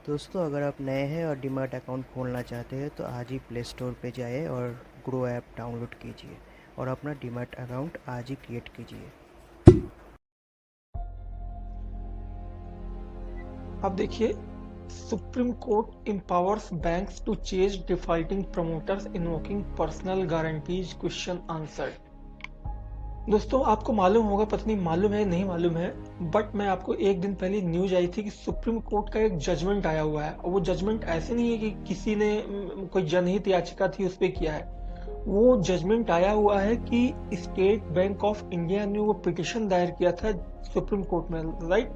दोस्तों, अगर आप नए हैं और डीमैट अकाउंट खोलना चाहते हैं तो आज ही प्ले स्टोर पे जाइए और ग्रो ऐप डाउनलोड कीजिए और अपना डीमैट अकाउंट आज ही क्रिएट कीजिए। अब देखिए, Supreme Court empowers banks to chase defaulting promoters invoking personal guarantees question answer. दोस्तों, आपको मालूम होगा, पता नहीं मालूम है नहीं मालूम है, बट मैं आपको एक दिन पहले न्यूज आई थी कि सुप्रीम कोर्ट का एक जजमेंट आया हुआ है। और वो जजमेंट ऐसे नहीं है कि किसी ने कोई जनहित याचिका थी उस पर किया है। वो जजमेंट आया हुआ है कि स्टेट बैंक ऑफ इंडिया ने वो पिटिशन दायर किया था सुप्रीम कोर्ट में, राइट।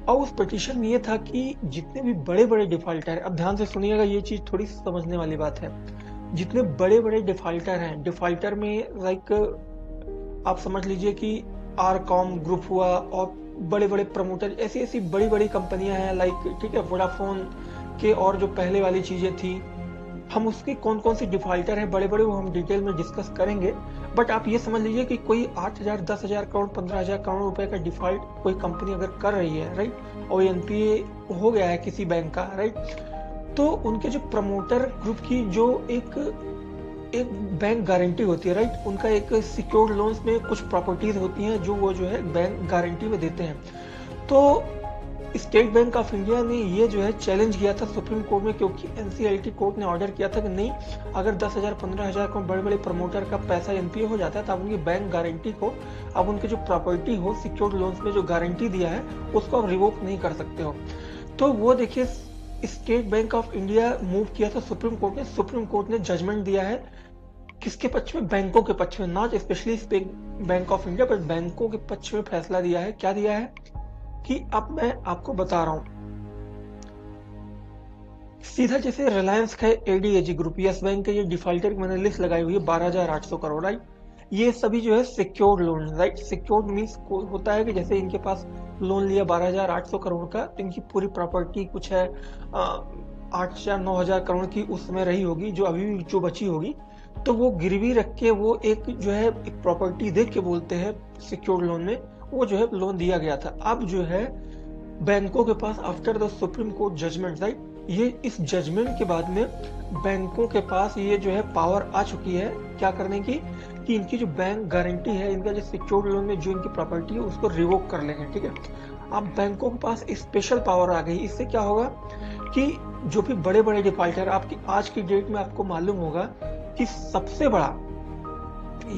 और उस पिटीशन में ये था कि जितने भी बड़े बड़े डिफॉल्टर हैं, अब ध्यान से सुनिएगा, ये चीज थोड़ी समझने वाली बात है। जितने बड़े बड़े डिफॉल्टर हैं, डिफॉल्टर में लाइक आप समझ लीजिए कि आरकॉम ग्रुप हुआ, और बड़े बड़े प्रमोटर, ऐसी ऐसी बड़ी बड़ी कंपनियां हैं, लाइक ठीक है, वोडाफोन के, और जो पहले वाली चीजें थी, हम उसके कौन कौन से डिफॉल्टर हैं बड़े बड़े, वो हम डिटेल में डिस्कस करेंगे। बट आप ये समझ लीजिए कि कोई 8,000, 10,000 करोड़, 15,000 करोड़ रुपए का डिफॉल्ट कोई कंपनी अगर कर रही है, राइट, और एनपीए हो गया है किसी बैंक का, राइट, तो उनके जो प्रमोटर ग्रुप की जो एक एक बैंक गारंटी होती है, राइट, उनका एक सिक्योर्ड लोन्स में कुछ प्रॉपर्टीज होती हैं जो वो जो है बैंक गारंटी में देते हैं। तो स्टेट बैंक ऑफ इंडिया ने ये जो है चैलेंज किया था सुप्रीम कोर्ट में, क्योंकि एनसीएलटी कोर्ट ने ऑर्डर किया था कि नहीं, अगर 10,000, 15,000 को बड़े बड़े प्रमोटर का पैसा एनपीए हो जाता है तो आप उनकी बैंक गारंटी को, अब उनके जो प्रॉपर्टी हो सिक्योर्ड लोन्स में जो गारंटी दिया है उसको आप रिवोक नहीं कर सकते हो। तो वो देखिए, state bank of India move किया था सुप्रीम कोर्ट में। सुप्रीम कोर्ट ने जजमेंट दिया है किसके पक्ष में? बैंकों के पक्ष में, not specially bank of India, but बैंकों के पक्ष में फैसला दिया है। क्या दिया है कि अब मैं आपको बता रहा हूं, सीधा जैसे रिलायंस का एडीएजी ग्रुप, यस बैंक के, ये डिफॉल्टर की मैंने लिस्ट लगाई हुई है 12,800 करोड़, राइट। ये सभी जो है secured loan, right. Secured means होता है कि जैसे इनके पास लोन लिया 12,800 करोड़ का, तो इनकी पूरी प्रॉपर्टी कुछ है 8,000, 9,000 करोड़ की उस समय रही होगी, जो अभी भी जो बची होगी, तो वो गिरवी रख के वो एक जो है एक प्रॉपर्टी देख के बोलते हैं सिक्योर्ड लोन में, वो जो है लोन दिया गया था। अब जो है बैंकों के पास after the supreme court judgment, right, ये इस जजमेंट के बाद में बैंकों के पास ये जो है पावर आ चुकी है क्या करने की, कि इनकी जो बैंक गारंटी है, इनका जो सिक्योर्ड लोन में जो इनकी प्रॉपर्टी है उसको रिवोक कर लेंगे, ठीक है। अब बैंकों के पास स्पेशल पावर आ गई। इससे क्या होगा कि जो भी बड़े बड़े डिफॉल्टर, आपकी आज की डेट में आपको मालूम होगा कि सबसे बड़ा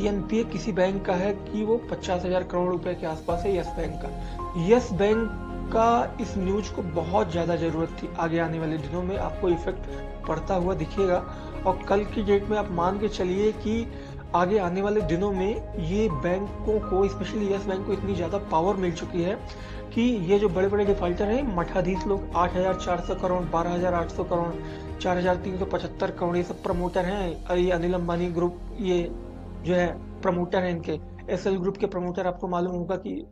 एनपीए किसी बैंक का है कि वो 50,000 करोड़ रुपए के आसपास है, यस बैंक का। यस बैंक का इस न्यूज को बहुत ज्यादा जरूरत थी। आगे आने वाले दिनों में आपको इफेक्ट पड़ता हुआ दिखेगा, और कल की डेट में आप मान के चलिए कि आगे आने वाले दिनों में ये बैंकों को, स्पेशली यस बैंक को, इतनी ज्यादा पावर मिल चुकी है कि ये जो बड़े बड़े डिफॉल्टर हैं, मठाधीश लोग, 8,400 करोड़, 12,800 करोड़, 4,375 करोड़, ये सब प्रमोटर हैं। और ये अनिल अंबानी ग्रुप, ये जो है प्रमोटर है इनके, एसएल ग्रुप के प्रमोटर आपको मालूम होगा कि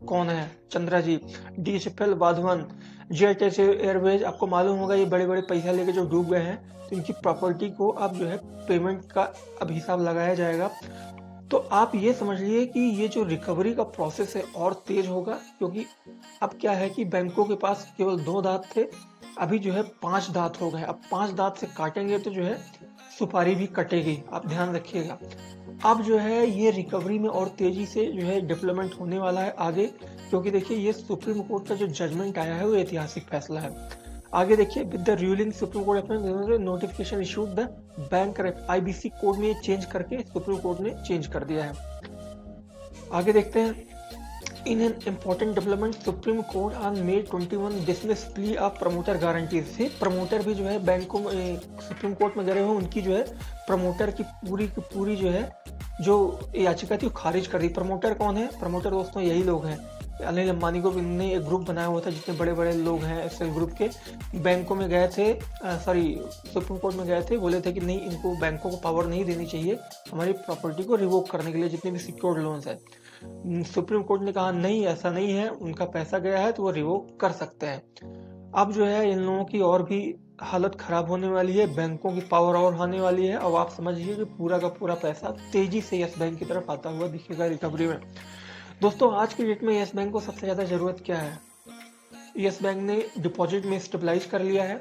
कौन है, चंद्रा जी, डीएचएफएल, वाधवन, जेट एयरवेज, आपको मालूम होगा ये बड़े बड़े पैसा लेके जो डूब गए हैं। तो इनकी प्रॉपर्टी को अब जो है पेमेंट का अब हिसाब लगाया जाएगा। तो आप ये समझ लिए कि ये जो रिकवरी का प्रोसेस है और तेज होगा, क्योंकि अब क्या है कि बैंकों के पास केवल 2 दांत थे, अभी जो है 5 दांत हो गए। अब 5 दांत से काटेंगे तो जो है सुपारी भी कटेगी, आप ध्यान रखिएगा। अब जो है ये रिकवरी में और तेजी से जो है डेवलपमेंट होने वाला है आगे, क्योंकि देखिए ये सुप्रीम कोर्ट का जो जजमेंट आया है वो ऐतिहासिक फैसला है। आगे देखिए, with the ruling supreme court notification issued the bank IBC code में चेंज करके सुप्रीम कोर्ट ने चेंज कर दिया है। आगे देखते हैं, in an important development supreme court on May 21 dismiss plea of promoter guarantees से। प्रमोटर भी जो है बैंकों में सुप्रीम कोर्ट में गए हुए, उनकी जो है प्रमोटर की पूरी जो है जो याचिका थी वो खारिज कर दी। प्रमोटर कौन है? प्रमोटर दोस्तों यही लोग हैं। अनिल अंबानी को इन्होंने एक ग्रुप बनाया हुआ था, जितने बड़े बड़े लोग हैं एसएल ग्रुप के, बैंकों में गए थे, सॉरी सुप्रीम कोर्ट में गए थे, बोले थे कि नहीं, इनको बैंकों को पावर नहीं देनी चाहिए हमारी प्रॉपर्टी को रिवोक करने के लिए, जितने भी सिक्योर्ड लोन्स है। सुप्रीम कोर्ट ने कहा नहीं, ऐसा नहीं है, उनका पैसा गया है तो वो रिवोक कर सकते हैं। अब जो है इन लोगों की और भी हालत खराब होने वाली है, बैंकों की पावर और आने वाली है। अब आप समझिए कि पूरा का पूरा पैसा तेजी से यस बैंक की तरफ आता हुआ दिखेगा रिकवरी में। दोस्तों, आज की डेट में यस बैंक को सबसे ज्यादा जरूरत क्या है? यस बैंक ने डिपॉजिट में स्टेबलाइज कर लिया है।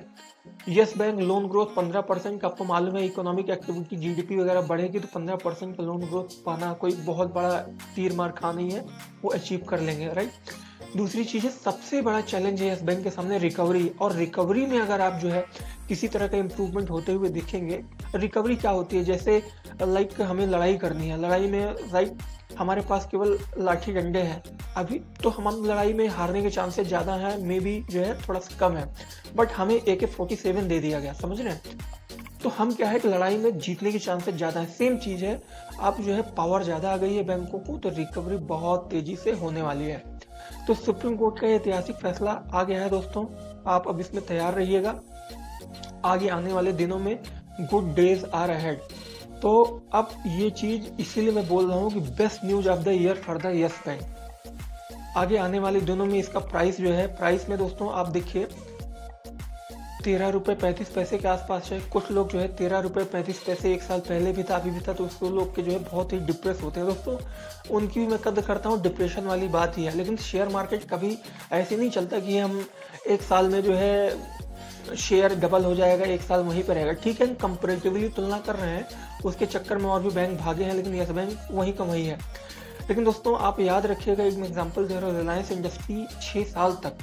यस बैंक लोन ग्रोथ 15% का, आपको मालूम है इकोनॉमिक एक्टिविटी जीडीपी वगैरह बढ़ेगी तो 15% का लोन ग्रोथ पाना कोई बहुत बड़ा तीर मार खा नहीं है, वो अचीव कर लेंगे, राइट। दूसरी चीज़ है, सबसे बड़ा चैलेंज है यस बैंक के सामने रिकवरी, और रिकवरी में अगर आप जो है किसी तरह का इम्प्रूवमेंट होते हुए दिखेंगे। रिकवरी क्या होती है, जैसे लाइक हमें लड़ाई करनी है, लड़ाई में राइट हमारे पास केवल लाठी डंडे हैं अभी, तो हम लड़ाई में हारने के चांसेस ज़्यादा हैं, मे बी जो है थोड़ा सा कम है, बट हमें AK-47 दे दिया गया, समझ रहे हैं। तो हम क्या है कि लड़ाई में जीतने के चांसेस ज़्यादा है। सेम चीज़ है, अब जो है पावर ज़्यादा आ गई है बैंकों को, तो रिकवरी बहुत तेज़ी से होने वाली है। तो सुप्रीम कोर्ट का ऐतिहासिक फैसला आ गया है दोस्तों, आप अब इसमें तैयार रहिएगा। आगे आने वाले दिनों में गुड डेज आर अहेड। तो अब ये चीज़ इसीलिए मैं बोल रहा हूँ कि best news of the year for the yes bank. आगे आने वाले दिनों में इसका प्राइस जो है, प्राइस में दोस्तों आप देखिए 13 रुपये 35 पैसे के आसपास है। कुछ लोग जो है 13 रुपये 35 पैसे 1 साल पहले भी था, अभी भी था, तो उसको लोग के जो है बहुत ही डिप्रेस होते हैं दोस्तों, उनकी भी मैं कदर करता हूँ, डिप्रेशन वाली बात ही है। लेकिन शेयर मार्केट कभी ऐसे नहीं चलता कि हम 1 साल में जो है शेयर डबल हो जाएगा, 1 साल वहीं पर रहेगा। ठीक है, हम कंपेरेटिवली तुलना कर रहे हैं, उसके चक्कर में और भी बैंक भागे हैं, लेकिन यस बैंक वहीं का वहीं है। लेकिन दोस्तों आप याद रखिएगा, एक एग्जांपल दे रहा हूँ, रिलायंस इंडस्ट्री 6 साल तक,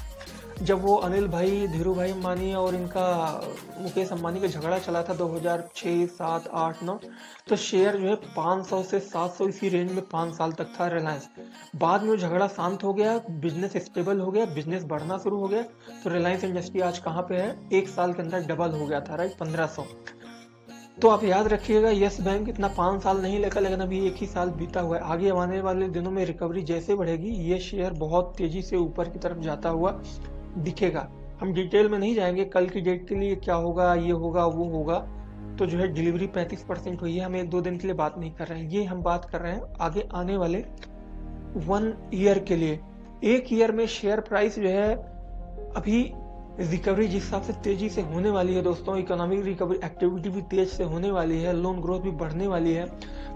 जब वो अनिल भाई, धीरू भाई अंबानी और इनका मुकेश अंबानी का झगड़ा चला था 2006, 7, 8, 9, तो शेयर जो है 500 से 700 इसी रेंज में 5 साल तक था रिलायंस। बाद में वो झगड़ा शांत हो गया, बिजनेस स्टेबल हो गया, बिजनेस बढ़ना शुरू हो गया, तो रिलायंस इंडस्ट्री आज कहाँ पे है, 1 साल के अंदर डबल हो गया था, राइट, 1500। तो आप याद रखिएगा, यस बैंक इतना 5 साल नहीं लेगा, लेकिन अभी 1 ही साल बीता हुआ है। आगे आने वाले दिनों में रिकवरी जैसे बढ़ेगी, ये शेयर बहुत तेजी से ऊपर की तरफ जाता हुआ दिखेगा। हम डिटेल में नहीं जाएंगे, कल की डेट के लिए क्या होगा, ये होगा, वो होगा, तो जो है डिलीवरी 35% हुई है, हम 1-2 दिन के लिए बात नहीं कर रहे हैं, ये हम बात कर रहे हैं आगे आने वाले 1 ईयर के लिए। 1 ईयर में शेयर प्राइस जो है अभी रिकवरी जिस हिसाब से तेजी से होने वाली है दोस्तों, इकोनॉमिक रिकवरी एक्टिविटी भी तेज से होने वाली है, लोन ग्रोथ भी बढ़ने वाली है,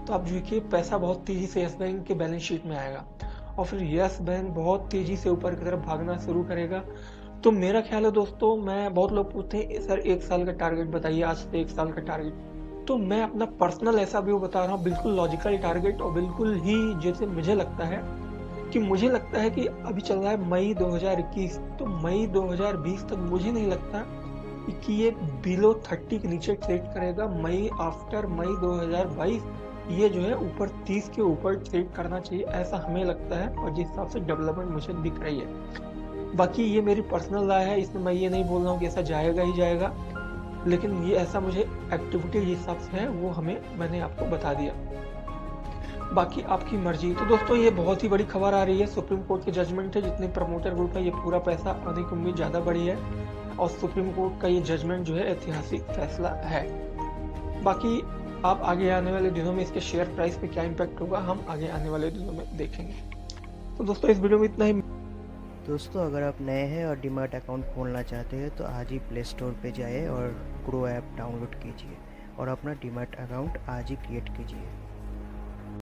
तो आप देखिए पैसा बहुत तेजी से यस बैंक के बैलेंस शीट में आएगा, और फिर यस बैंक बहुत तेजी से ऊपर की तरफ भागना शुरू करेगा। तो मेरा ख्याल है दोस्तों, मैं बहुत लोग पूछते हैं सर 1 साल का टारगेट बताइए, आज से 1 साल का टारगेट, तो मैं अपना पर्सनल ऐसा व्यू बता रहा हूँ, बिल्कुल लॉजिकल टारगेट, और बिल्कुल ही जैसे मुझे लगता है कि अभी चल रहा है मई 2021, तो मई 2020 तक मुझे नहीं लगता कि ये बिलो 30 के नीचे ट्रेड करेगा। आफ्टर मई 2022 ये जो है ऊपर 30 के ऊपर ट्रेड करना चाहिए, ऐसा हमें लगता है, और जिस हिसाब से डेवलपमेंट मुझे दिख रही है। बाकी ये मेरी पर्सनल राय है, इसमें मैं ये नहीं बोल रहा हूँ कि ऐसा जाएगा ही जाएगा, लेकिन ये ऐसा मुझे एक्टिविटी जिस हिसाब से है वो मैंने आपको बता दिया, बाकी आपकी मर्जी। तो दोस्तों ये बहुत ही बड़ी खबर आ रही है, सुप्रीम कोर्ट के जजमेंट है, जितने प्रमोटर ग्रुप है ये पूरा पैसा आने की उम्मीद ज़्यादा बढ़ी है, और सुप्रीम कोर्ट का ये जजमेंट जो है ऐतिहासिक फैसला है। बाकी आप आगे आने वाले दिनों में इसके शेयर प्राइस पे क्या इम्पैक्ट होगा, हम आगे आने वाले दिनों में देखेंगे। तो दोस्तों इस वीडियो में इतना ही। दोस्तों अगर आप नए हैं और डीमैट अकाउंट खोलना चाहते हैं तो आज ही प्ले स्टोर पे जाइए और ग्रो ऐप डाउनलोड कीजिए और अपना डीमैट अकाउंट आज ही क्रिएट कीजिए।